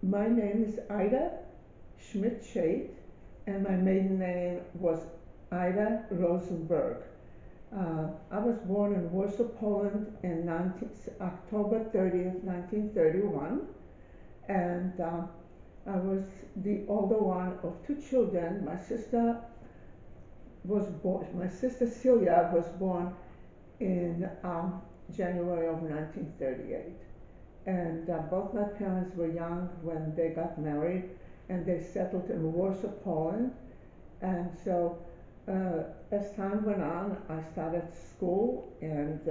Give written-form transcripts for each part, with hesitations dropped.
My name is Ida Schmidt Chait, and my maiden name was Ida Rosenberg. I was born in Warsaw, Poland in October 30th, 1931, and I was the older one of two children. My sister Celia was born in January of 1938. And both my parents were young when they got married, and they settled in Warsaw, Poland. And so, as time went on, I started school, and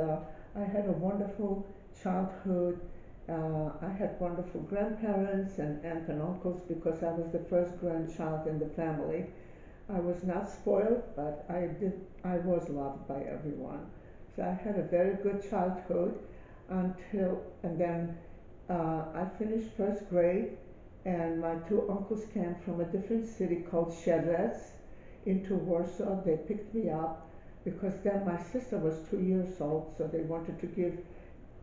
I had a wonderful childhood. I had wonderful grandparents and aunts and uncles because I was the first grandchild in the family. I was not spoiled, but I was loved by everyone. So I had a very good childhood and then I finished first grade, and my two uncles came from a different city called Siedlec into Warsaw. They picked me up because then my sister was 2 years old, so they wanted to give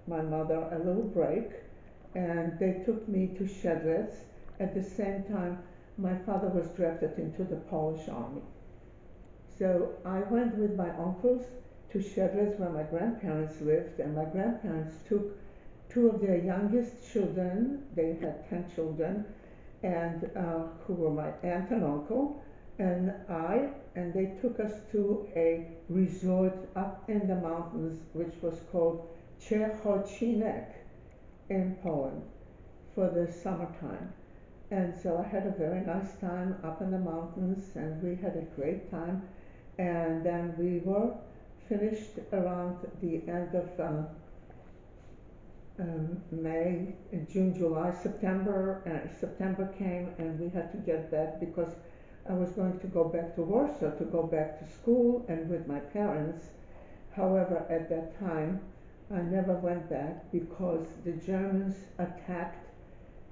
my mother a little break, and they took me to Siedlec. At the same time, my father was drafted into the Polish army. So I went with my uncles to Siedlec where my grandparents lived, and my grandparents took two of their youngest children, they had 10 children, and who were my aunt and uncle, and and they took us to a resort up in the mountains, which was called Ciechocinek in Poland for the summertime. And so I had a very nice time up in the mountains, and we had a great time. And then we were finished around the end of May, June, July, September. September came, and we had to get back because I was going to go back to Warsaw to go back to school and with my parents. However, at that time, I never went back because the Germans attacked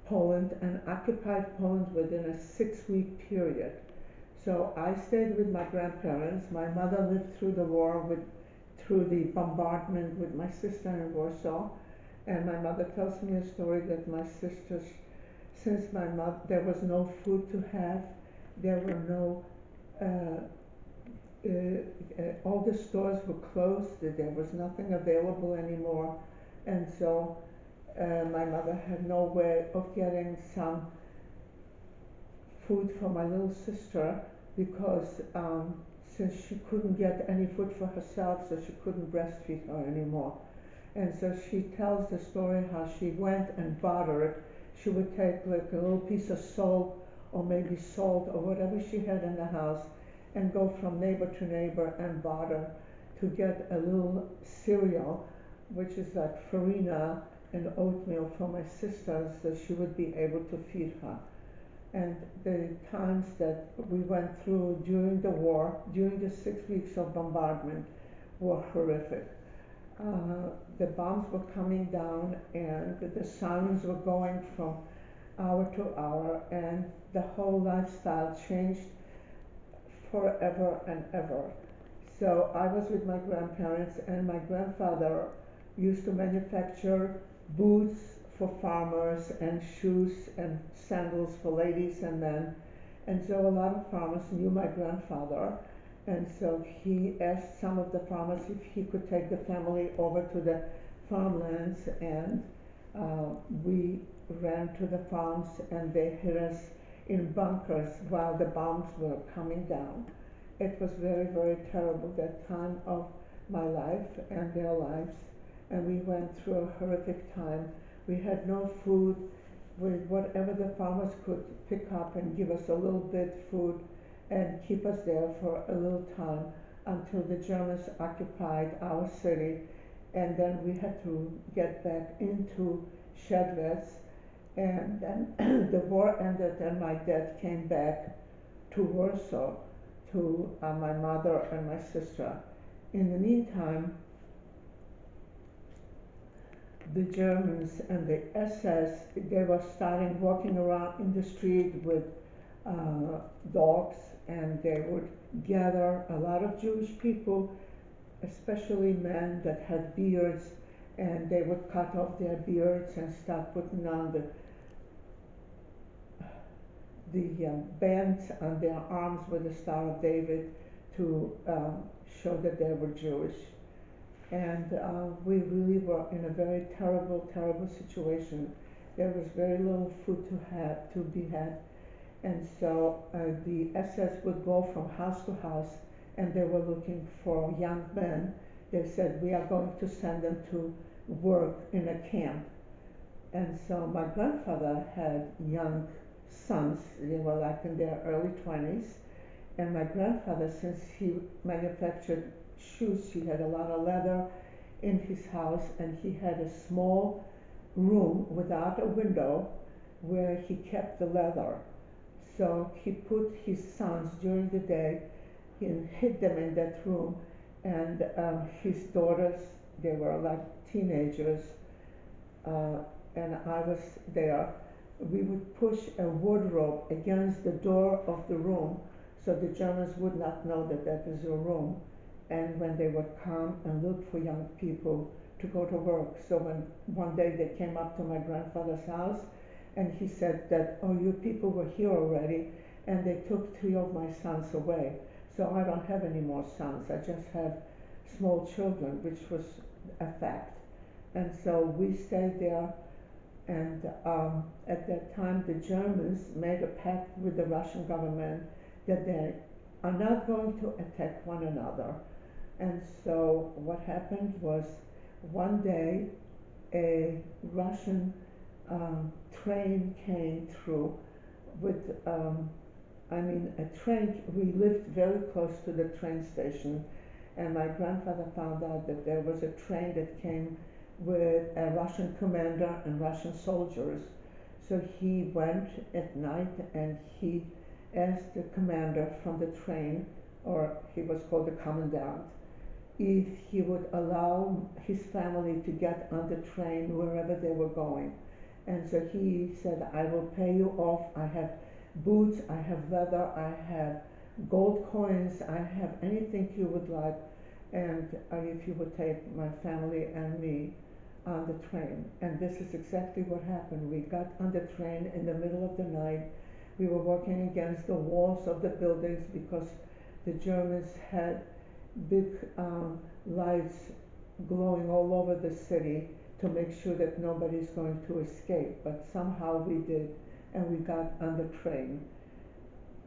Poland and occupied Poland within a 6-week period. So I stayed with my grandparents. My mother lived through the war through the bombardment with my sister in Warsaw. And my mother tells me a story that my sisters, since there was no food to have, there were no, all the stores were closed, there was nothing available anymore. And so my mother had no way of getting some food for my little sister because since she couldn't get any food for herself, so she couldn't breastfeed her anymore. And so she tells the story how she went and bartered. She would take like a little piece of soap or maybe salt or whatever she had in the house and go from neighbor to neighbor and barter to get a little cereal, which is like farina and oatmeal for my sister so she would be able to feed her. And the times that we went through during the war, during the 6 weeks of bombardment, were horrific. The bombs were coming down and the sirens were going from hour to hour, and the whole lifestyle changed forever and ever. So I was with my grandparents, and my grandfather used to manufacture boots for farmers and shoes and sandals for ladies and men. And so a lot of farmers knew my grandfather, and so he asked some of the farmers if he could take the family over to the farmlands, and we ran to the farms, and they hid us in bunkers while the bombs were coming down. It was very, very terrible, that time of my life and their lives, and we went through a horrific time. We had no food. With whatever the farmers could pick up and give us a little bit food and keep us there for a little time until the Germans occupied our city, and then we had to get back into Siedlec, and then the war ended and my dad came back to Warsaw to my mother and my sister. In the meantime, the Germans and the SS, they were starting walking around in the street with dogs, and they would gather a lot of Jewish people, especially men that had beards, and they would cut off their beards and start putting on the bands on their arms with the Star of David to show that they were Jewish. And we really were in a very terrible, terrible situation. There was very little food to be had, and so the SS would go from house to house, and they were looking for young men. They said, we are going to send them to work in a camp. And so my grandfather had young sons. They were like in their early 20s. And my grandfather, since he manufactured shoes, he had a lot of leather in his house, and he had a small room without a window where he kept the leather. So he put his sons during the day and hid them in that room, and his daughters, they were like teenagers, uh, and I was there. We would push a wardrobe against the door of the room so the Germans would not know that that is a room. And when they would come and look for young people to go to work. So when one day they came up to my grandfather's house, and he said that, oh, you people were here already, and they took 3 of my sons away. So I don't have any more sons. I just have small children, which was a fact. And so we stayed there, and at that time the Germans made a pact with the Russian government that they are not going to attack one another. And so what happened was, one day a Russian train came through with, a train. We lived very close to the train station, and my grandfather found out that there was a train that came with a Russian commander and Russian soldiers. So he went at night and he asked the commander from the train, or he was called the commandant, if he would allow his family to get on the train wherever they were going. And so he said, I will pay you off. I have boots, I have leather, I have gold coins, I have anything you would like, and if you would take my family and me on the train. And this is exactly what happened. We got on the train in the middle of the night. We were walking against the walls of the buildings because the Germans had big lights glowing all over the city to make sure that nobody's going to escape. But somehow we did, and we got on the train.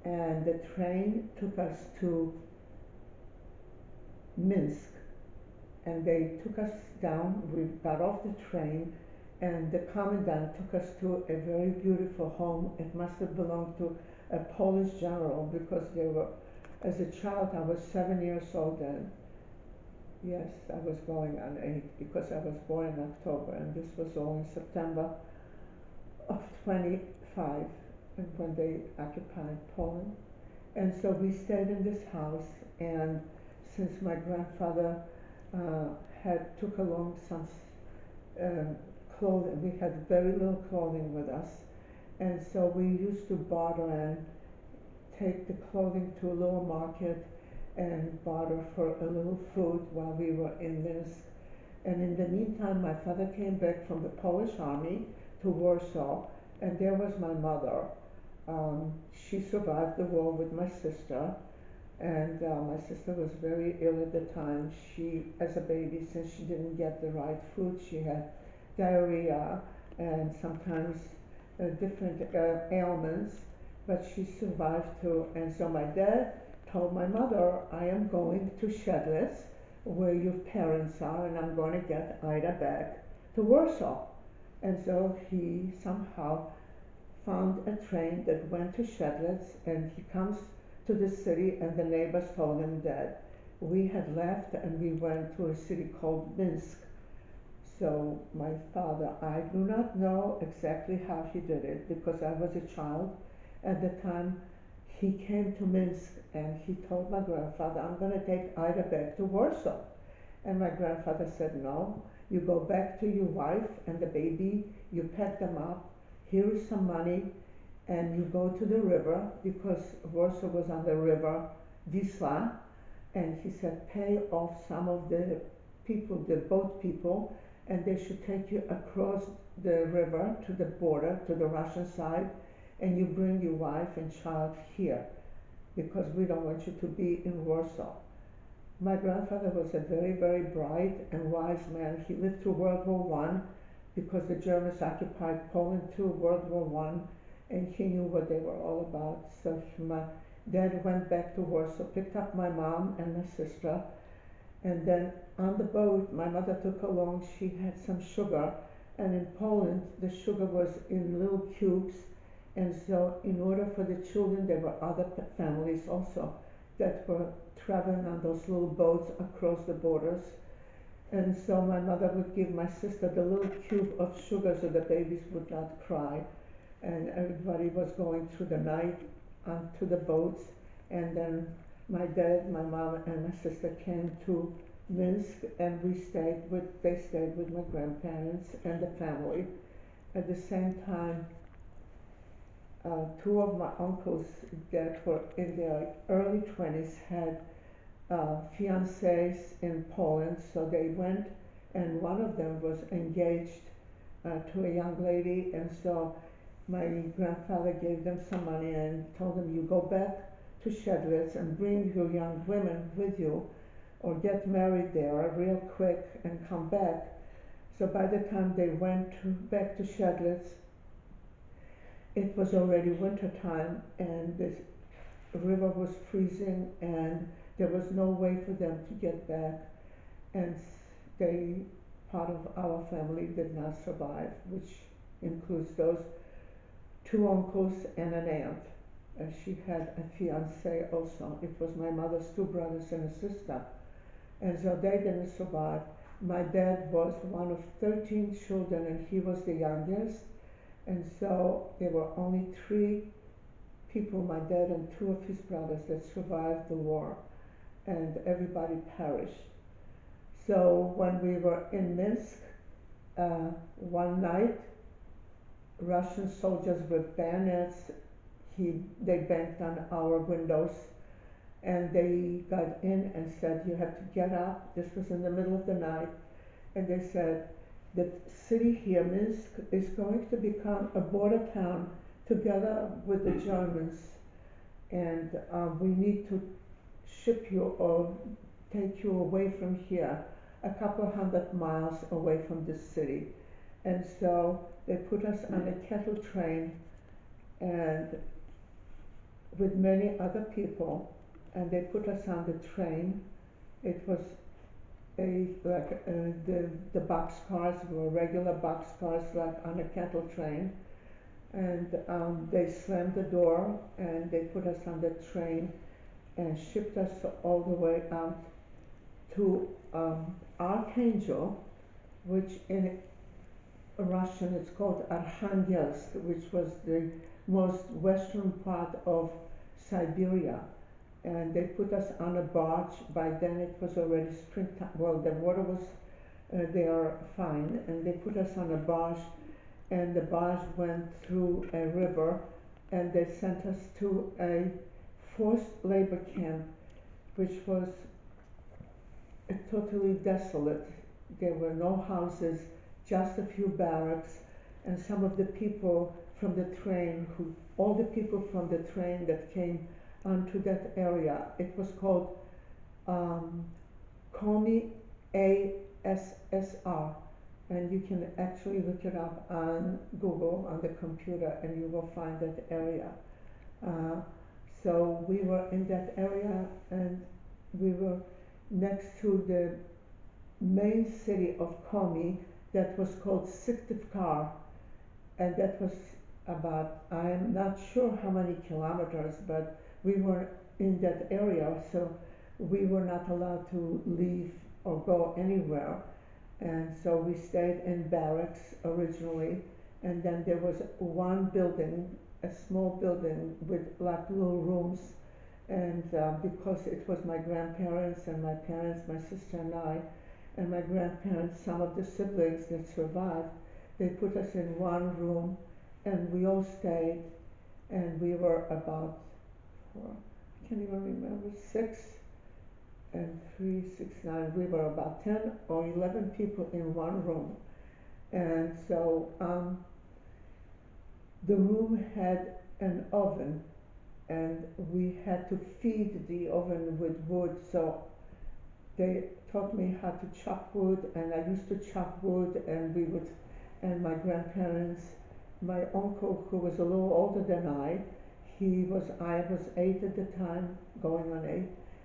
And the train took us to Minsk, and they took us down. We got off the train, and the commandant took us to a very beautiful home. It must have belonged to a Polish general, because they were, as a child, I was 7 years old then. Yes, I was going on 8 because I was born in October, and this was all in September of 25, and when they occupied Poland. And so we stayed in this house, and since my grandfather took along some clothing, we had very little clothing with us, and so we used to barter and take the clothing to a little market and barter for a little food while we were in Minsk. And in the meantime, my father came back from the Polish army to Warsaw, and there was my mother. She survived the war with my sister, and my sister was very ill at the time. She, as a baby, since she didn't get the right food, she had diarrhea and sometimes different ailments, but she survived too. And so my dad told my mother, I am going to Shedlitz, where your parents are, and I'm going to get Ida back to Warsaw. And so he somehow found a train that went to Shedlitz, and he comes to the city, and the neighbors told him that we had left and we went to a city called Minsk. So my father, I do not know exactly how he did it because I was a child at the time. He came to Minsk and he told my grandfather, I'm going to take Ida back to Warsaw. And my grandfather said, no, you go back to your wife and the baby, you pack them up, here is some money, and you go to the river, because Warsaw was on the river Wisła, and he said, pay off some of the people, the boat people, and they should take you across the river to the border, to the Russian side, and you bring your wife and child here because we don't want you to be in Warsaw. My grandfather was a very, very bright and wise man. He lived through World War One because the Germans occupied Poland through World War One, and he knew what they were all about. So my dad went back to Warsaw, picked up my mom and my sister, and then on the boat, my mother took along, she had some sugar, and in Poland, the sugar was in little cubes, and so in order for the children, there were other families also that were traveling on those little boats across the borders. And so my mother would give my sister the little cube of sugar so the babies would not cry. And everybody was going through the night onto the boats. And then my dad, my mom, and my sister came to Minsk, and they stayed with my grandparents and the family. At the same time, two of my uncles that were in their early 20s had fiancés in Poland, so they went, and one of them was engaged to a young lady, and so my grandfather gave them some money and told them, you go back to Shedlitz and bring your young women with you, or get married there real quick and come back. So by the time they went back to Shedlitz, it was already winter time, and the river was freezing, and there was no way for them to get back, and part of our family did not survive, which includes those two uncles and an aunt. She had a fiance also. It was my mother's two brothers and a sister, and so they didn't survive. My dad was one of 13 children, and he was the youngest, and so there were only three people, my dad and two of his brothers, that survived the war, and everybody perished. So when we were in Minsk, one night, Russian soldiers with bayonets, they banged on our windows, and they got in and said, you have to get up. This was in the middle of the night, and they said, the city here, Minsk, is going to become a border town together with the Germans, and we need to ship you or take you away from here, a couple hundred miles away from this city. And so they put us on a cattle train, and with many other people, and they put us on the train. It was the box cars were regular box cars, like on a cattle train, and they slammed the door, and they put us on the train and shipped us all the way out to Archangel, which in Russian it's called Arkhangelsk, which was the most western part of Siberia. And they put us on a barge. By then it was already springtime. Well, the water was there fine, and they put us on a barge, and the barge went through a river, and they sent us to a forced labor camp, which was totally desolate. There were no houses, just a few barracks, and some of the people from the train, all the people from the train that came onto that area, it was called Komi ASSR, and you can actually look it up on Google, on the computer, and you will find that area. So we were in that area, and we were next to the main city of Komi that was called Syktyvkar, and that was about, I am not sure how many kilometers, but we were in that area, so we were not allowed to leave or go anywhere, and so we stayed in barracks originally, and then there was one building, a small building with like little rooms, and because it was my grandparents and my parents, my sister and I, and my grandparents, some of the siblings that survived, they put us in one room, and we all stayed, and we were about, I can't even remember, 6 and 3, 6, 9, we were about 10 or 11 people in one room. And so the room had an oven, and we had to feed the oven with wood. So they taught me how to chop wood, and I used to chop wood, and and my grandparents, my uncle who was a little older than I was 8 at the time, going on 8,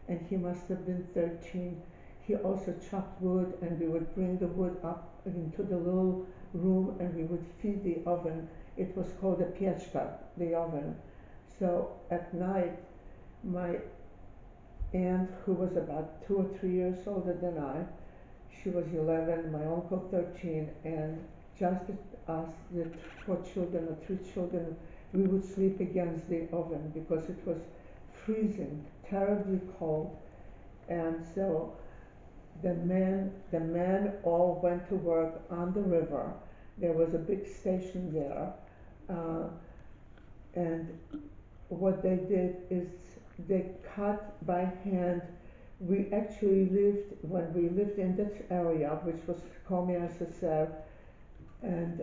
and he must have been 13. He also chopped wood, and we would bring the wood up into the little room, and we would feed the oven. It was called a piechka, the oven. So at night, my aunt, who was about 2 or 3 years older than she was 11, my uncle 13, and just us, the 4 children or 3 children, we would sleep against the oven because it was freezing, terribly cold. And so the men all went to work on the river. There was a big station there, uh, and what they did is they cut by hand. We actually when we lived in this area, which was Komi SSR, and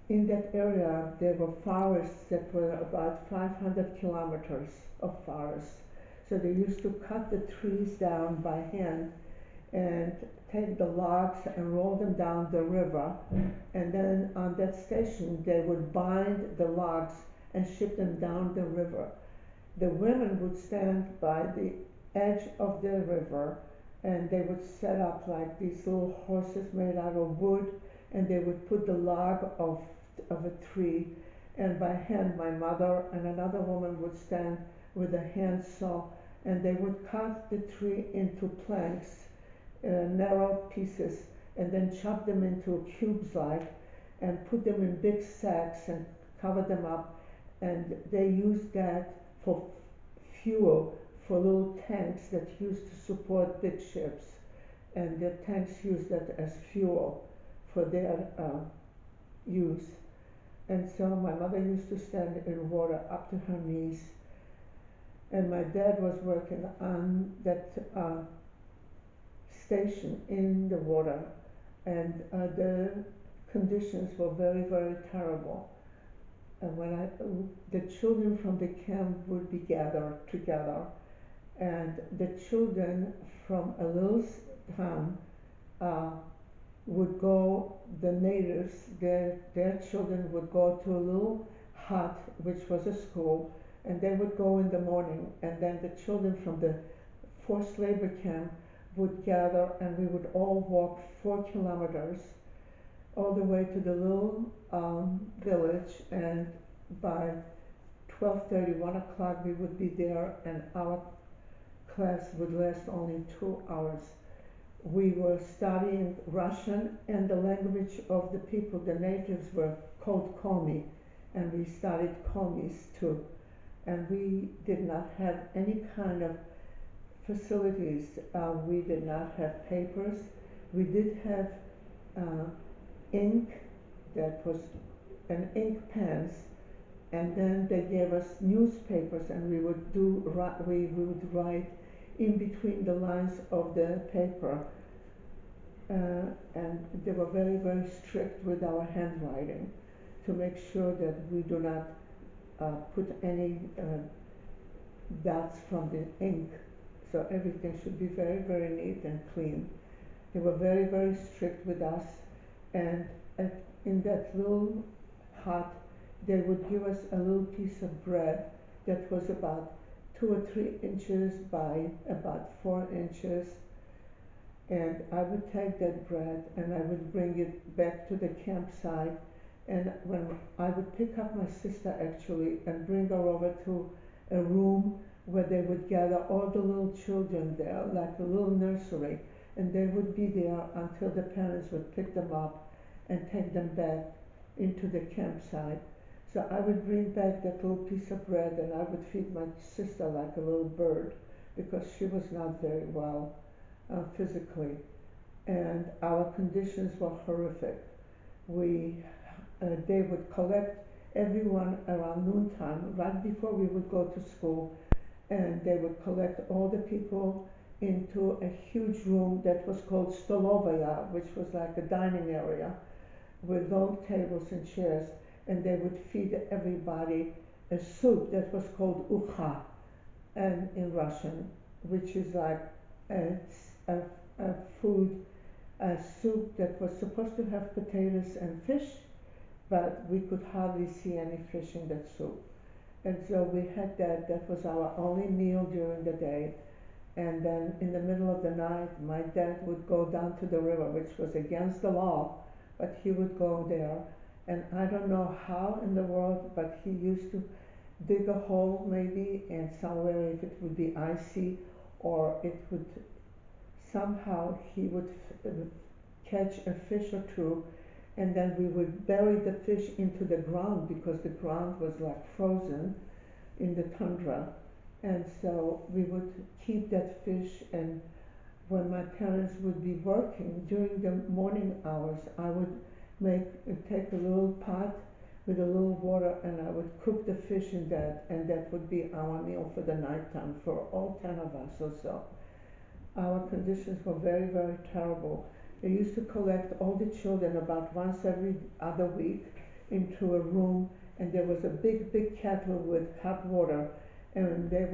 in that area there were forests that were about 500 kilometers of forests. So they used to cut the trees down by hand and take the logs and roll them down the river. And then on that station, they would bind the logs and ship them down the river. The women would stand by the edge of the river, and they would set up like these little horses made out of wood, and they would put the log of a tree, and by hand my mother and another woman would stand with a handsaw, and they would cut the tree into planks, narrow pieces, and then chop them into cubes like, and put them in big sacks and cover them up. And they used that for fuel for little tanks that used to support big ships. And the tanks used that as fuel for their use. And so my mother used to stand in water up to her knees, and my dad was working on that station in the water, and the conditions were very, very terrible. And the children from the camp would be gathered together, and the children from a little town uh, would go, the natives, their children would go to a little hut, which was a school, and they would go in the morning, and then the children from the forced labor camp would gather, and we would all walk 4 kilometers all the way to the little village, and by 12:30, 1 o'clock, we would be there, and our class would last only 2 hours. We were studying Russian, and the language of the people, the natives, were called Komi, and we studied Komis too. And we did not have any kind of facilities. We did not have papers. We did have uh, ink, that was an ink pens, and then they gave us newspapers, and we would write in between the lines of the paper, and they were very, very strict with our handwriting to make sure that we do not put any dots from the ink. So everything should be very, very neat and clean. They were very, very strict with us, and in that little hut, they would give us a little piece of bread that was about 2 or 3 inches by about 4 inches, and I would take that bread and I would bring it back to the campsite, and when I would pick up my sister actually and bring her over to a room where they would gather all the little children there, like a little nursery, and they would be there until the parents would pick them up and take them back into the campsite. So I would bring back that little piece of bread, and I would feed my sister like a little bird because she was not very well physically, and our conditions were horrific. They would collect everyone around noontime, right before we would go to school, and they would collect all the people into a huge room that was called stolovaya, which was like a dining area with long tables and chairs, and they would feed everybody a soup that was called ukha, and in Russian, which is like a, a, a food, a soup that was supposed to have potatoes and fish, but we could hardly see any fish in that soup. And so we had that. That was our only meal during the day. And then in the middle of the night, my dad would go down to the river, which was against the law, but he would go there. And I don't know how in the world, but he used to dig a hole maybe, and somewhere if it would be icy, or it would somehow he would catch a fish or two, and then we would bury the fish into the ground because the ground was like frozen in the tundra. And so we would keep that fish, and when my parents would be working during the morning hours, I would take a little pot with a little water, and I would cook the fish in that, and that would be our meal for the nighttime for all 10 of us or so. Our conditions were very, very terrible. They used to collect all the children about once every other week into a room, and there was a big, big kettle with hot water, and they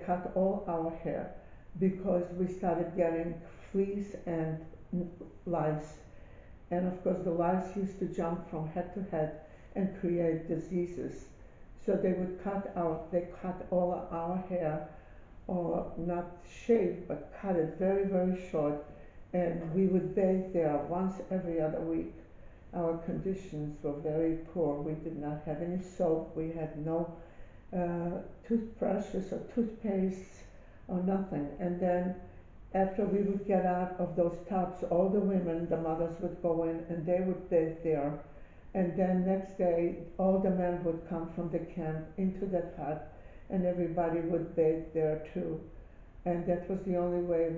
cut all our hair because we started getting fleas and lice. And of course, the lice used to jump from head to head and create diseases. So they cut all our hair, or not shave, but cut it very, very short, and we would bathe there once every other week. Our conditions were very poor. We did not have any soap. We had no toothbrushes or toothpastes or nothing. And then after we would get out of those tubs, all the women, the mothers would go in and they would bathe there. And then next day, all the men would come from the camp into that hut, and everybody would bathe there too. And that was the only way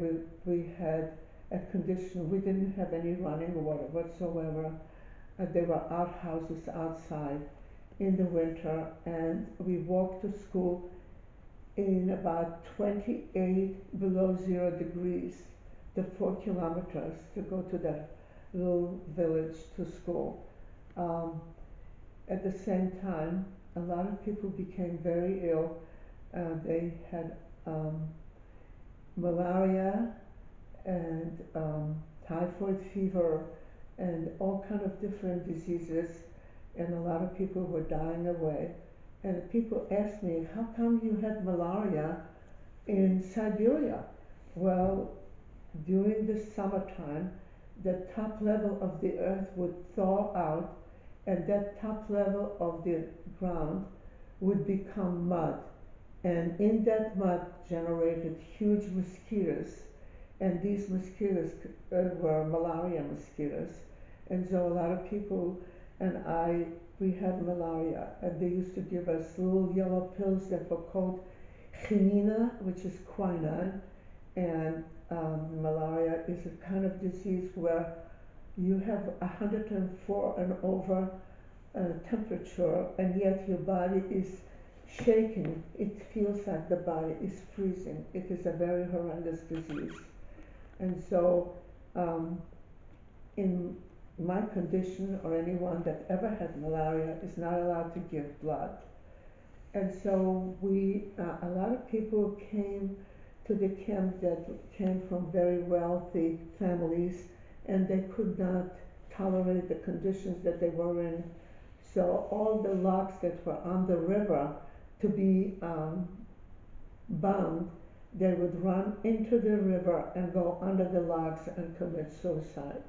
we had a condition. We didn't have any running water whatsoever. There were outhouses outside in the winter, and we walked to school in about 28 below 0 degrees, the 4 kilometers to go to that little village to school. At the same time, a lot of people became very ill. They had malaria and typhoid fever and all kind of different diseases, and a lot of people were dying away. And people asked me, how come you had malaria in Siberia? Well, during the summertime, the top level of the earth would thaw out, and that top level of the ground would become mud. And in that mud generated huge mosquitoes, and these mosquitoes were malaria mosquitoes. And so a lot of people we had malaria, and they used to give us little yellow pills that were called quinine, which is quinine. And malaria is a kind of disease where you have 104 and over temperature, and yet your body is shaking. It feels like the body is freezing. It is a very horrendous disease. And so in my condition, or anyone that ever had malaria is not allowed to give blood. And so a lot of people came to the camp that came from very wealthy families, and they could not tolerate the conditions that they were in. So all the logs that were on the river to be bound, they would run into the river and go under the logs and commit suicide.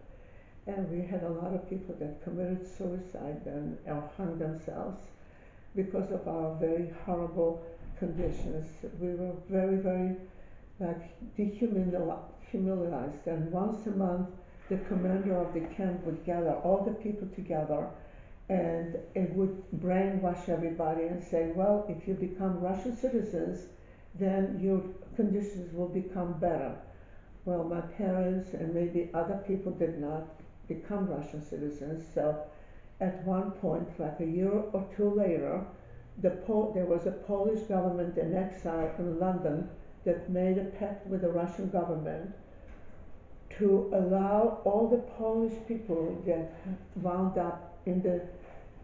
And we had a lot of people that committed suicide and or hung themselves because of our very horrible conditions. We were very, very dehumanized. And once a month, the commander of the camp would gather all the people together, and it would brainwash everybody and say, well, if you become Russian citizens, then your conditions will become better. Well, my parents and maybe other people did not become Russian citizens. So at one point, like a year or two later, there was a Polish government in exile in London that made a pact with the Russian government to allow all the Polish people that wound up in the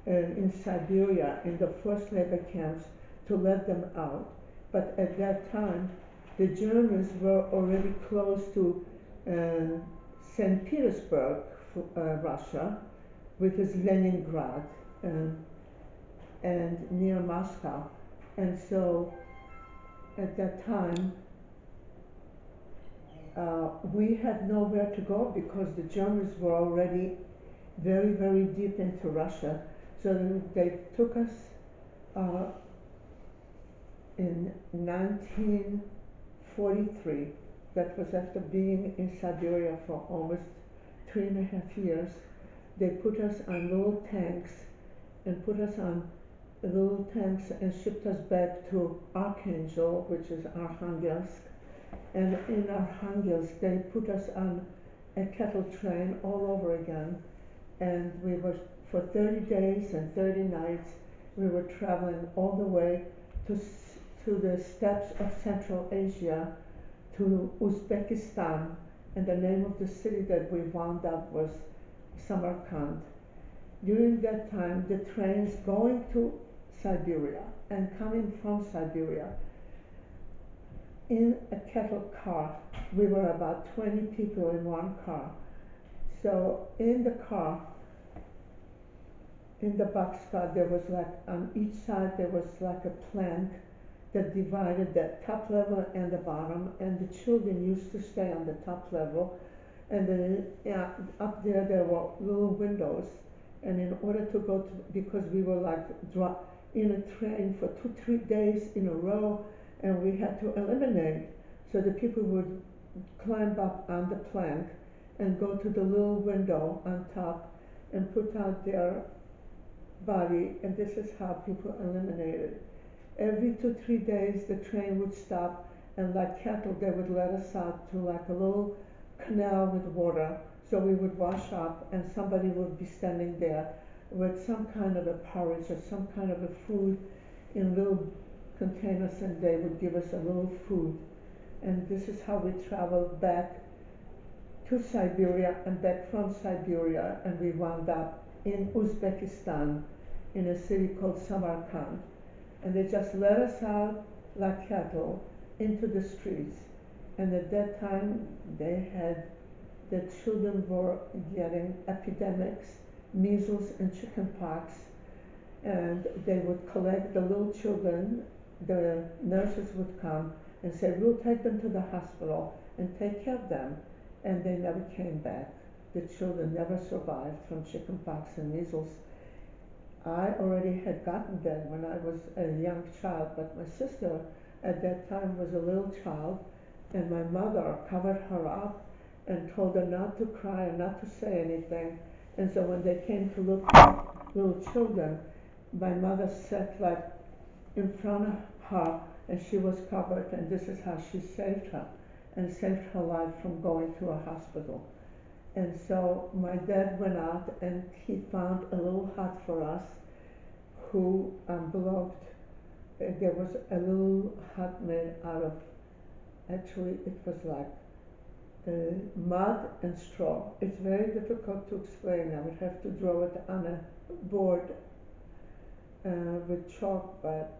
in Siberia in the forced labor camps to let them out. But at that time, the Germans were already close to uh, St. Petersburg, Russia, which is Leningrad, um, and near Moscow. And so at that time, we had nowhere to go because the Germans were already very, very deep into Russia. So they took us uh, in 1943. That was after being in Siberia for almost 3.5 years. They put us on little tanks and put us on little tanks and shipped us back to Archangel, which is Arkhangelsk. And in Arkhangelsk, they put us on a cattle train all over again. And we were, for 30 days and 30 nights, we were traveling all the way to, to the steppes of Central Asia, to Uzbekistan. And the name of the city that we wound up was Samarkand. During that time, the trains going to Siberia and coming from Siberia in a cattle car, we were about 20 people in one car. So in the car, in the boxcar, there was like, on each side there was like a plank that divided the top level and the bottom, and the children used to stay on the top level, and then up there were little windows, and in order to go to, because we were like in a train for 2-3 days in a row, and we had to eliminate, so the people would climb up on the plank and go to the little window on top and put out their body, and this is how people eliminated. Every 2-3 days the train would stop, and like cattle they would let us out to like a little canal with water, so we would wash up and somebody would be standing there with some kind of a porridge or some kind of a food in little containers, and they would give us a little food. And this is how we traveled back to Siberia and back from Siberia, and we wound up in Uzbekistan in a city called Samarkand. And they just let us out like cattle into the streets. And at that time, the children were getting epidemics, measles and chickenpox, and they would collect the little children. The nurses would come and say, we'll take them to the hospital and take care of them. And they never came back. The children never survived from chickenpox and measles. I already had gotten that when I was a young child, but my sister at that time was a little child, and my mother covered her up and told her not to cry and not to say anything. And so when they came to look for little children, my mother sat like in front of her, and she was covered, and this is how she saved her and saved her life from going to a hospital. And so my dad went out and he found a little hut for us who belonged, there was a little hut made out of, actually it was like mud and straw. It's very difficult to explain. I would have to draw it on a board with chalk, but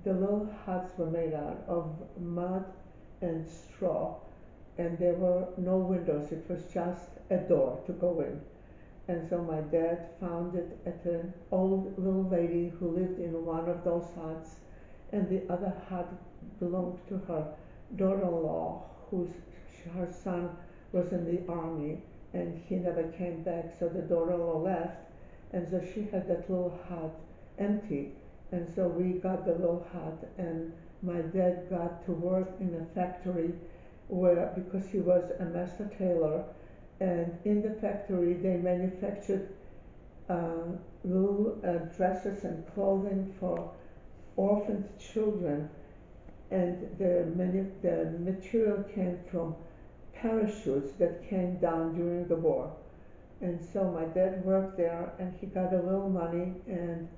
the little huts were made out of mud and straw, and there were no windows. It was just a door to go in. And so my dad found it at an old little lady who lived in one of those huts, and the other hut belonged to her daughter-in-law, her son was in the army, and he never came back, so the daughter-in-law left, and so she had that little hut empty. And so we got the little hut, and my dad got to work in a factory where, because he was a master tailor, and in the factory they manufactured little dresses and clothing for orphaned children, and the material came from parachutes that came down during the war. And so my dad worked there, and he got a little money, and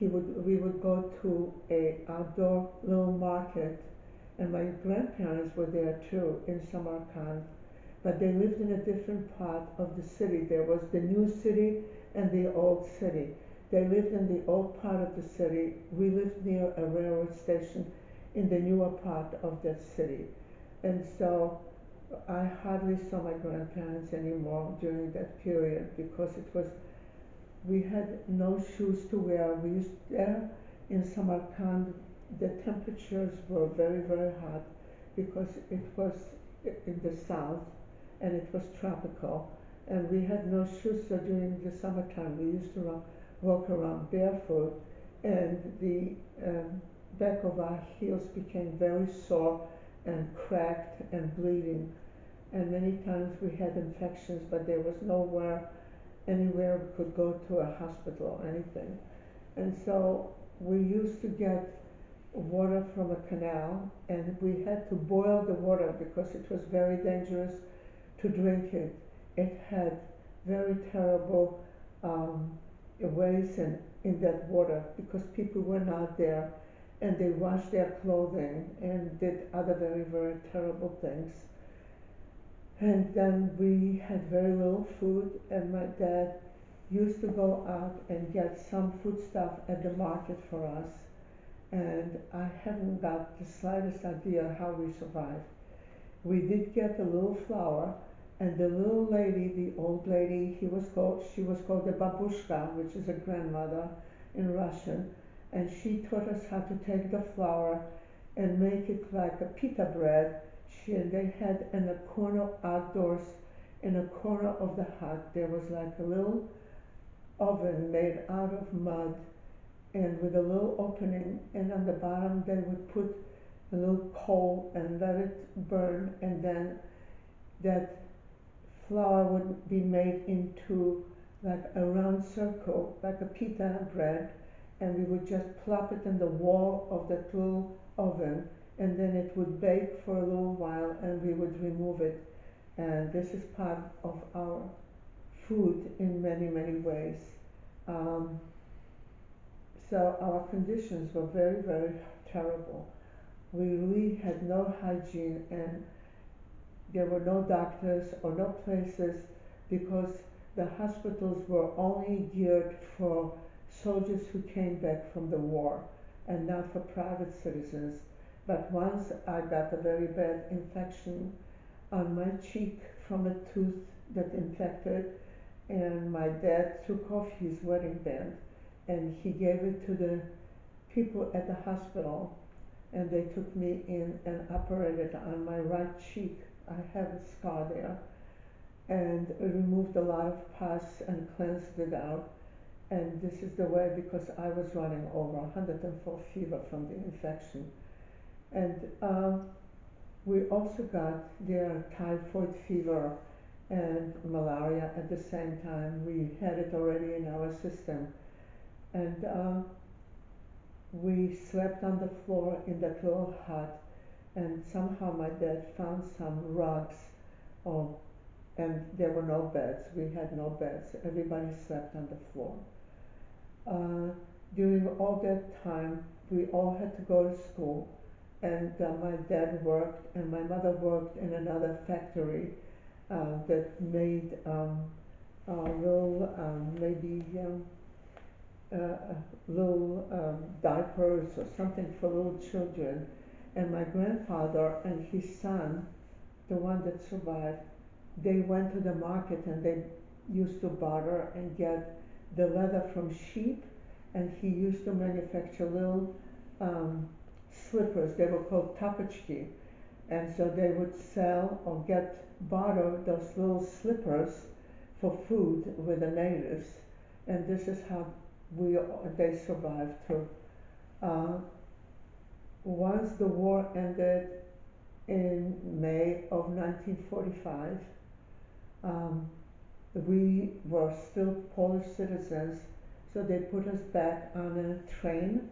we would go to a outdoor little market, and my grandparents were there too in Samarkand, but they lived in a different part of the city. There was the new city and the old city. they lived in the old part of the city. We lived near a railroad station in the newer part of that city. And so I hardly saw my grandparents anymore during that period because we had no shoes to wear. We used there in Samarkand, the temperatures were very, very hot because it was in the south and it was tropical. And we had no shoes, so during the summertime we used to walk around barefoot, and the back of our heels became very sore and cracked and bleeding. And many times we had infections, but there was anywhere we could go to a hospital or anything. And so we used to get water from a canal, and we had to boil the water because it was very dangerous to drink it. It had very terrible ways in that water because people went out there and they washed their clothing and did other very, very terrible things. And then we had very little food, and my dad used to go out and get some food stuff at the market for us. And I haven't got the slightest idea how we survived. We did get a little flour, and the little lady, the old lady, she was called the babushka, which is a grandmother in Russian, and she taught us how to take the flour and make it like a pita bread. And they had in a corner outdoors, in a corner of the hut, there was like a little oven made out of mud and with a little opening, and on the bottom they would put a little coal and let it burn, and then that flour would be made into like a round circle, like a pita bread, and we would just plop it in the wall of that little oven, and then it would bake for a little while, and we would remove it. And this is part of our food in many, many ways. Um, so our conditions were very, very terrible. We really had no hygiene, and there were no doctors or no places because the hospitals were only geared for soldiers who came back from the war and not for private citizens. But once I got a very bad infection on my cheek from a tooth that infected, and my dad took off his wedding band and he gave it to the people at the hospital, and they took me in and operated on my right cheek. I have a scar there, and removed a lot of pus and cleansed it out. And this is the way because I was running over 104 fever from the infection. And we also got their typhoid fever and malaria at the same time. We had it already in our system. And we slept on the floor in that little hut, and somehow my dad found some rugs, oh, and there were no beds. We had no beds. Everybody slept on the floor. Uh, During all that time, we all had to go to school, and my dad worked, and my mother worked in another factory that made little, maybe little diapers or something for little children. And my grandfather and his son, the one that survived, they went to the market and they used to barter and get the leather from sheep, and he used to manufacture little slippers. They were called tapochki, and so they would sell or get barter those little slippers for food with the natives, and this is how they survived too. Uh, Once the war ended in May of 1945, um, we were still Polish citizens, so they put us back on a train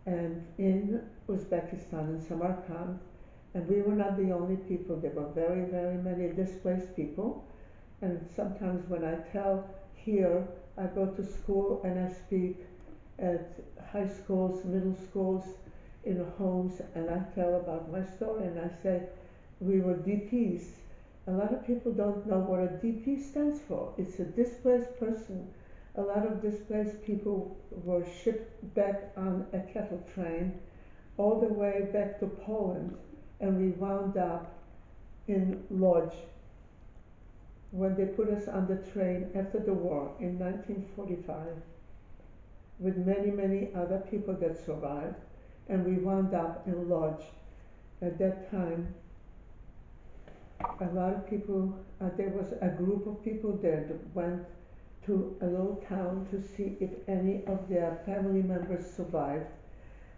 and in Uzbekistan, in Samarkand, and we were not the only people. There were very, very many displaced people, and sometimes when I tell here, I go to school and I speak at high schools, middle schools, in homes, and I tell about my story, and I say we were DPs. A lot of people don't know what a DP stands for. It's a displaced person A lot of displaced people were shipped back on a cattle train all the way back to Poland, and we wound up in Lodz when they put us on the train after the war in 1945 with many, many other people that survived, and we wound up in Lodz. At that time, a lot of people, there was a group of people there that went to a little town to see if any of their family members survived.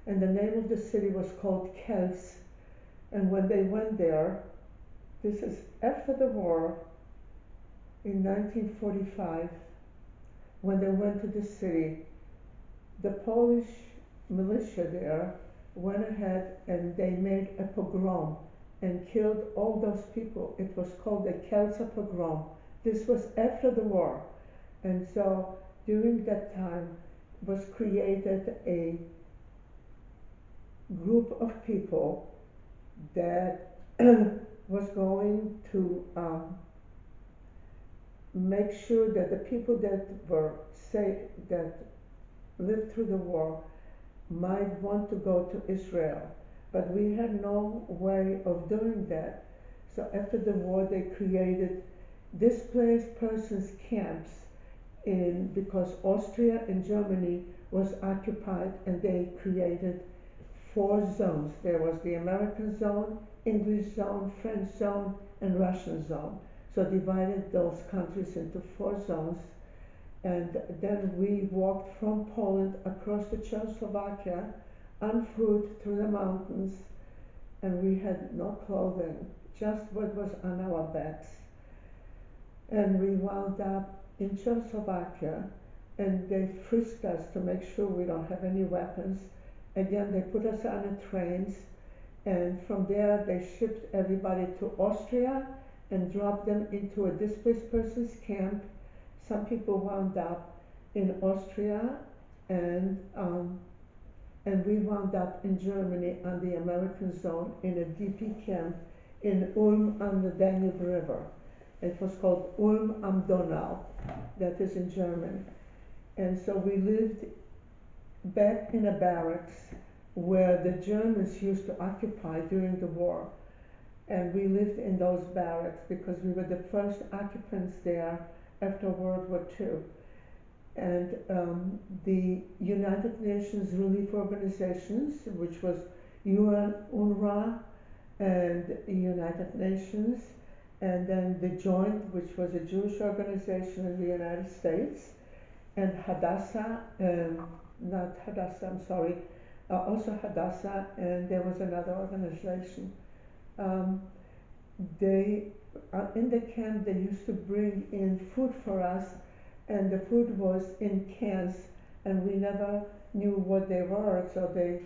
And the name of the city was called Kielce. And when they went there, this is after the war in 1945, when they went to the city, the Polish militia there went ahead and they made a pogrom and killed all those people. It was called the Kielce pogrom. This was after the war. And so during that time was created a group of people that was going to make sure that the people that were that lived through the war might want to go to Israel. But we had no way of doing that. So after the war, they created displaced persons camps because Austria and Germany was occupied, and they created 4 zones. There was the American zone, English zone, French zone, and Russian zone. So divided those countries into 4 zones. And then we walked from Poland across to Czechoslovakia on foot through the mountains, and we had no clothing, just what was on our backs. And we wound up in Czechoslovakia, and they frisked us to make sure we don't have any weapons. Again, they put us on the trains, and from there they shipped everybody to Austria and dropped them into a displaced persons camp. Some people wound up in Austria, and we wound up in Germany on the American zone in a DP camp in Ulm on the Danube River. It was called Ulm am Donau, that is in German. And so we lived back in a barracks where the Germans used to occupy during the war. And we lived in those barracks because we were the first occupants there after World War II. And the United Nations relief organizations, which was UN, UNRWA, and United Nations, and then the Joint, which was a Jewish organization in the United States, and Hadassah, not Hadassah, I'm sorry, also Hadassah, and there was another organization. They in the camp, they used to bring in food for us, and the food was in cans, and we never knew what they were, so they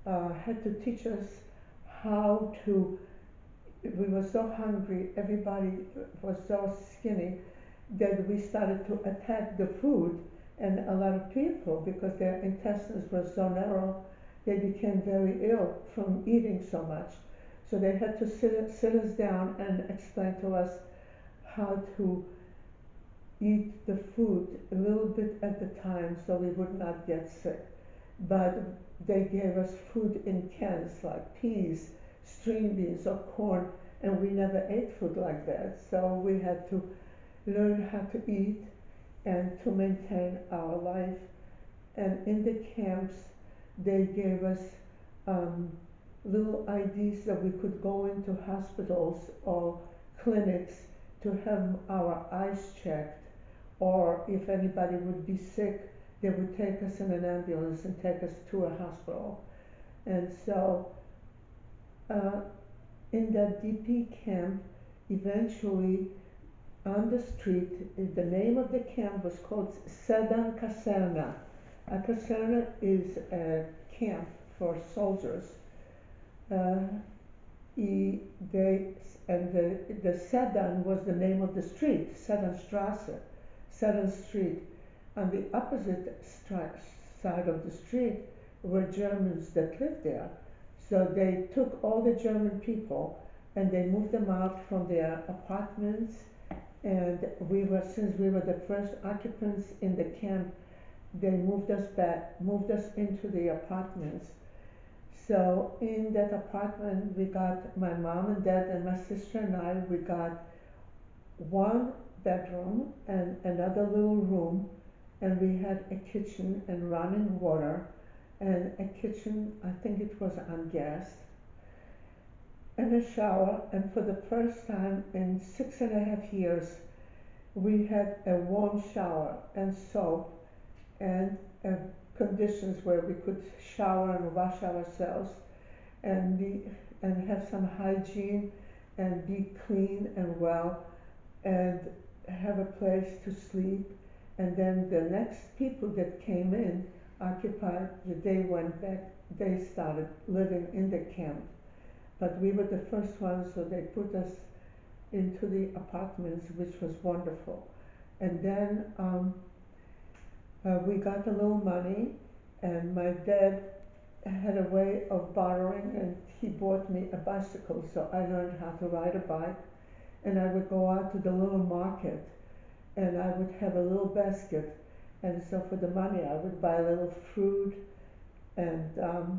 had to teach us how to. We were so hungry, everybody was so skinny, that we started to attack the food, and a lot of people, because their intestines were so narrow, they became very ill from eating so much. So they had to sit us down and explain to us how to eat the food a little bit at a time so we would not get sick. But they gave us food in cans like peas, string beans, or corn, and we never ate food like that. So we had to learn how to eat and to maintain our life. And in the camps, they gave us little IDs that we could go into hospitals or clinics to have our eyes checked, or if anybody would be sick, they would take us in an ambulance and take us to a hospital. And so in that DP camp, eventually on the street, the name of the camp was called Sedan Caserna. A caserna is a camp for soldiers. The Sedan was the name of the street, Sedanstrasse, Sedan Street. On the opposite side of the street were Germans that lived there. So they took all the German people and they moved them out from their apartments And since we were the first occupants in the camp, they moved us into the apartments. So in that apartment, we got my mom and dad and my sister and I, we got one bedroom and another little room, and we had a kitchen and running water, and a kitchen, I think it was on gas, and a shower. And for the first time in 6.5 years, we had a warm shower and soap and conditions where we could shower and wash ourselves and have some hygiene and be clean and well and have a place to sleep. And then the next people that came in occupied, they went back, they started living in the camp. But we were the first ones, so they put us into the apartments, which was wonderful. And then we got a little money, and my dad had a way of borrowing, and he bought me a bicycle, so I learned how to ride a bike. And I would go out to the little market, and I would have a little basket, and so for the money I would buy a little fruit and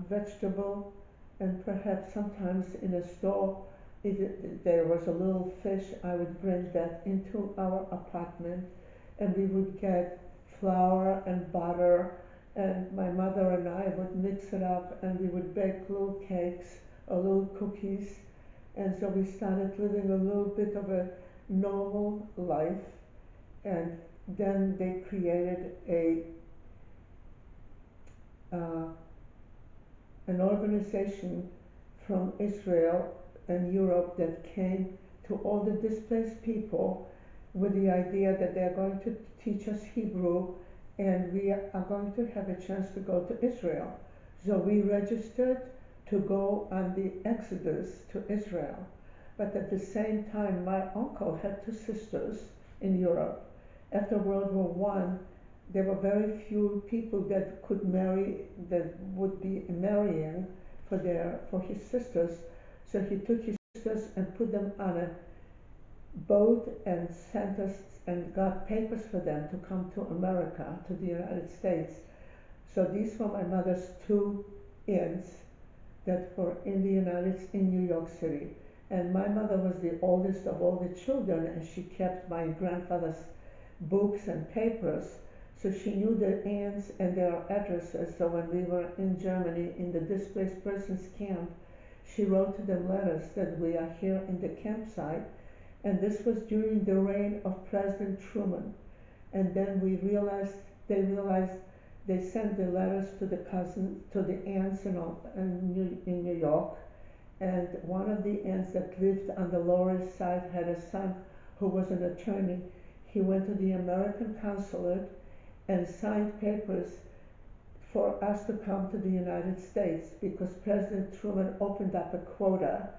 vegetable, and perhaps sometimes in a store, if there was a little fish, I would bring that into our apartment, and we would get flour and butter, and my mother and I would mix it up, and we would bake little cakes or little cookies. And so we started living a little bit of a normal life. And then they created uh, an organization from Israel and Europe that came to all the displaced people with the idea that they're going to teach us Hebrew, and we are going to have a chance to go to Israel. So we registered to go on the Exodus to Israel. But at the same time, my uncle had two sisters in Europe. After World War One, there were very few people that could marry, that would be marrying for his sisters. So he took his sisters and put them on a boat and sent us and got papers for them to come to America, to the United States. So these were my mother's two aunts that were in the in New York City. And my mother was the oldest of all the children, and she kept my grandfather's books and papers. So she knew their aunts and their addresses. So when we were in Germany in the displaced persons camp, she wrote to them letters that we are here in the campsite. And this was during the reign of President Truman. And then they realized they sent the letters to the cousins, to the aunts in New York. And one of the aunts that lived on the Lower East Side had a son who was an attorney. He went to the American consulate and signed papers for us to come to the United States because President Truman opened up a quota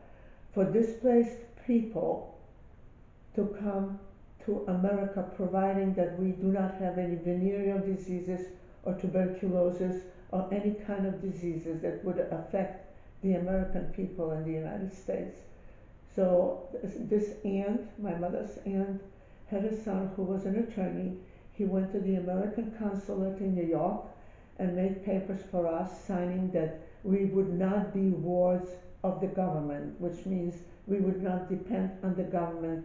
for displaced people to come to America, providing that we do not have any venereal diseases or tuberculosis or any kind of diseases that would affect the American people in the United States. So this aunt, my mother's aunt, had a son who was an attorney. He went to the American consulate in New York and made papers for us, signing that we would not be wards of the government, which means we would not depend on the government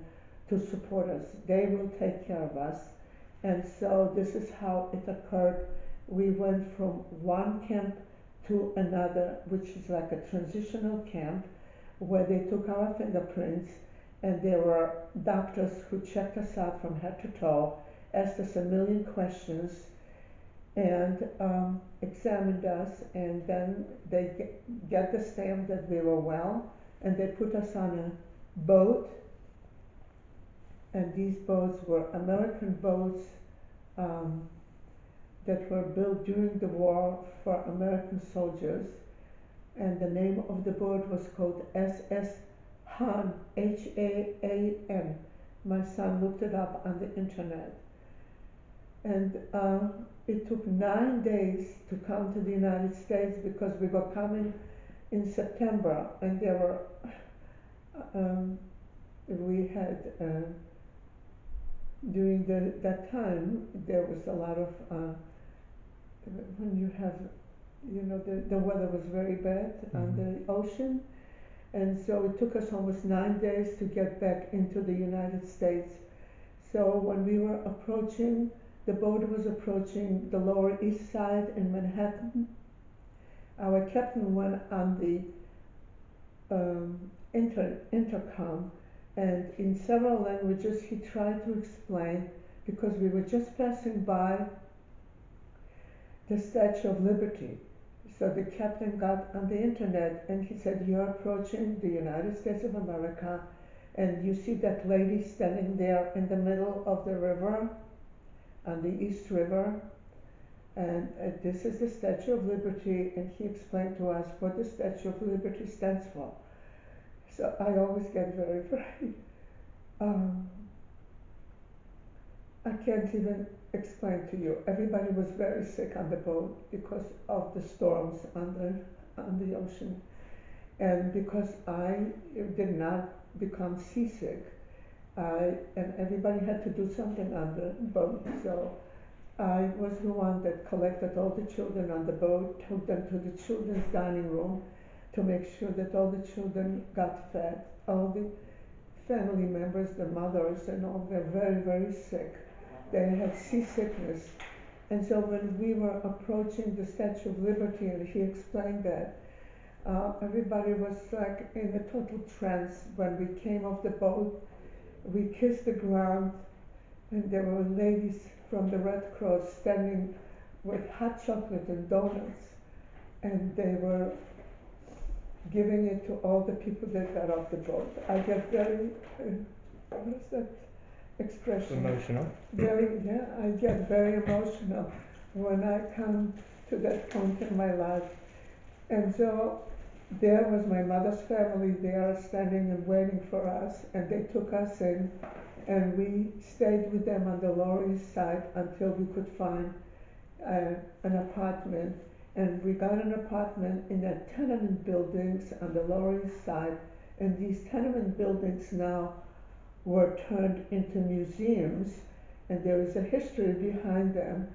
to support us. They will take care of us. And so this is how it occurred. We went from one camp to another, which is like a transitional camp, where they took our fingerprints, and there were doctors who checked us out from head to toe, asked us a million questions, and examined us, and then they get the stamp that we were well, and they put us on a boat, and these boats were American boats that were built during the war for American soldiers, and the name of the boat was called SS Han, H-A-A-N. My son looked it up on the internet. And it took 9 days to come to the United States because we were coming in September, and there were we had during that time, there was a lot of, when you have, the weather was very bad on the ocean. And so it took us almost 9 days to get back into the United States. So when we were approaching, the boat was approaching the Lower East Side in Manhattan. Our captain went on the intercom, and in several languages he tried to explain, because we were just passing by the Statue of Liberty. So the captain got on the internet and he said, "You're approaching the United States of America, and you see that lady standing there in the middle of the river, on the East River, and this is the Statue of Liberty." And he explained to us what the Statue of Liberty stands for. So I always get very, very, um, I can't even explain to you. Everybody was very sick on the boat because of the storms on the ocean. And because I did not become seasick, and everybody had to do something on the boat. So I was the one that collected all the children on the boat, took them to the children's dining room to make sure that all the children got fed. All the family members, the mothers and all, were very, very sick. They had seasickness. And so when we were approaching the Statue of Liberty and he explained that, everybody was like in a total trance. When we came off the boat, we kissed the ground, and there were ladies from the Red Cross standing with hot chocolate and donuts, and they were giving it to all the people that got off the boat. I get very, what is that expression? Emotional. Yeah, I get very emotional when I come to that point in my life. And so there was my mother's family there standing and waiting for us, and they took us in, and we stayed with them on the Lower East Side until we could find an apartment. And we got an apartment in the tenement buildings on the Lower East Side, and these tenement buildings now were turned into museums, and there is a history behind them,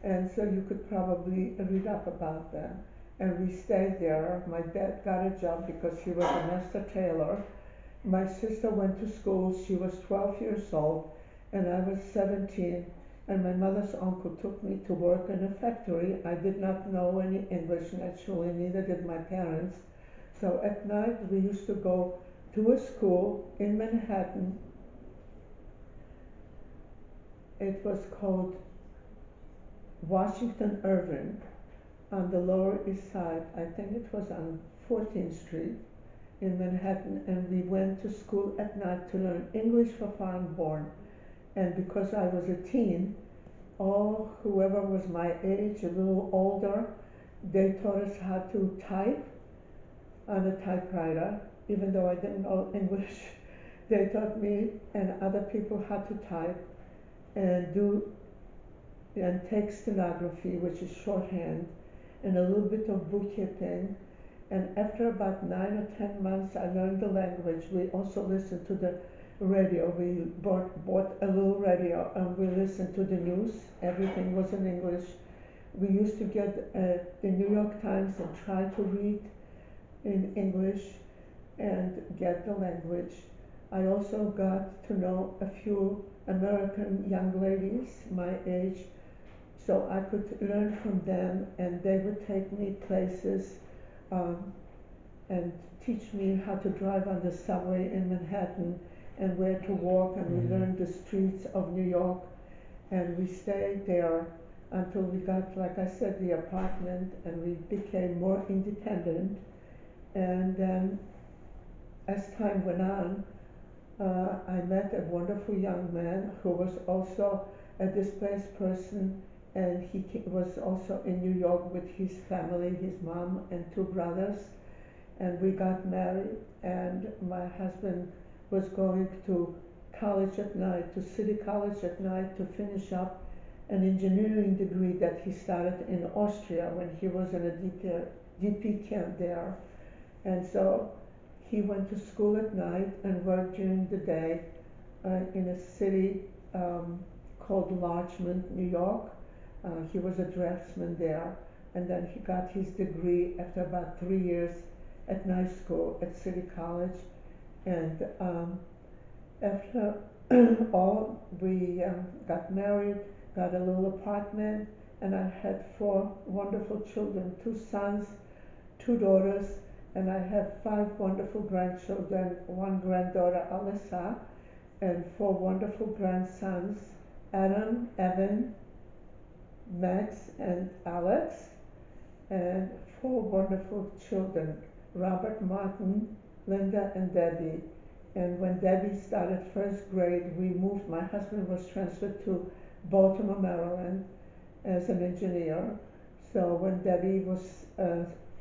and so you could probably read up about them. And we stayed there. My dad got a job because he was a master tailor. My sister went to school. She was 12 years old, and I was 17. And my mother's uncle took me to work in a factory. I did not know any English, naturally, neither did my parents. So at night we used to go to a school in Manhattan. It was called Washington Irving on the Lower East Side. I think it was on 14th Street in Manhattan, and we went to school at night to learn English for foreign born. And because I was a teen, whoever was my age, a little older, they taught us how to type on a typewriter, even though I didn't know English. They taught me and other people how to type and take stenography, which is shorthand, and a little bit of bookkeeping. And after about 9 or 10 months, I learned the language. We also listened to the radio. We bought a little radio, and we listened to the news. Everything was in English. We used to get the New York Times and try to read in English and get the language. I also got to know a few American young ladies my age, so I could learn from them, and they would take me places and teach me how to drive on the subway in Manhattan and where to walk, and we learned the streets of New York, and we stayed there until we got, like I said, the apartment, and we became more independent. And then as time went on, I met a wonderful young man who was also a displaced person, and he was also in New York with his family, his mom and two brothers, and we got married, and my husband was going to college at night, to City College at night, to finish up an engineering degree that he started in Austria when he was in a DP camp there. And so he went to school at night and worked during the day in a city called Larchmont, New York. He was a draftsman there, and then he got his degree after about 3 years at night school at City College. And after all, we got married, got a little apartment, and I had 4 wonderful children, 2 sons, 2 daughters, and I have 5 wonderful grandchildren, 1 granddaughter, Alyssa, and 4 wonderful grandsons, Adam, Evan, Max, and Alex, and 4 wonderful children, Robert, Martin, Linda, and Debbie. And when Debbie started first grade, we moved. My husband was transferred to Baltimore, Maryland as an engineer. So when Debbie was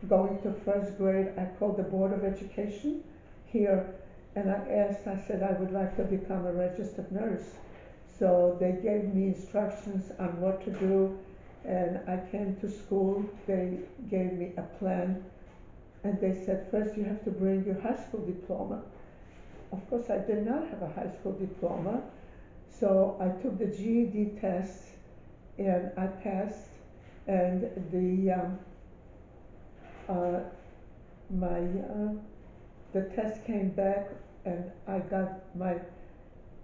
going to first grade, I called the Board of Education here and I said, I would like to become a registered nurse. So they gave me instructions on what to do, and I came to school. They gave me a plan, and they said, first you have to bring your high school diploma. Of course, I did not have a high school diploma, so I took the GED test, and I passed, and uh, my the test came back, and I got my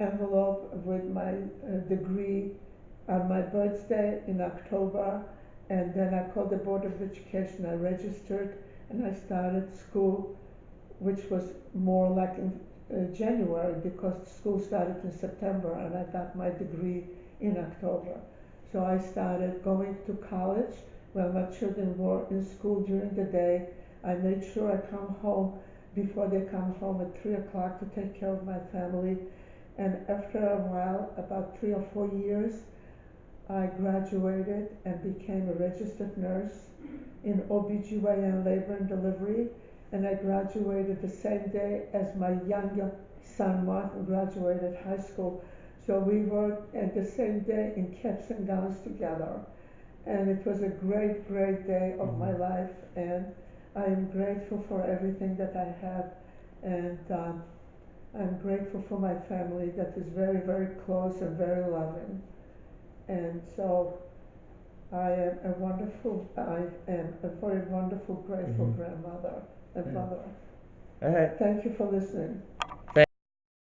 envelope with my degree on my birthday in October, and then I called the Board of Education. I registered, and I started school, which was more like in January, because school started in September, and I got my degree in October. So I started going to college while my children were in school during the day. I made sure I come home before they come home at 3 o'clock to take care of my family. And after a while, about 3 or 4 years, I graduated and became a registered nurse in OBGYN labor and delivery. And I graduated the same day as my younger son Martin graduated high school. So we were at the same day in caps and gowns together. And it was a great, great day of my life. And I am grateful for everything that I have. And I'm grateful for my family that is very, very close and very loving. And so I am a very wonderful, grateful grandmother and mother. All right. Thank you for listening.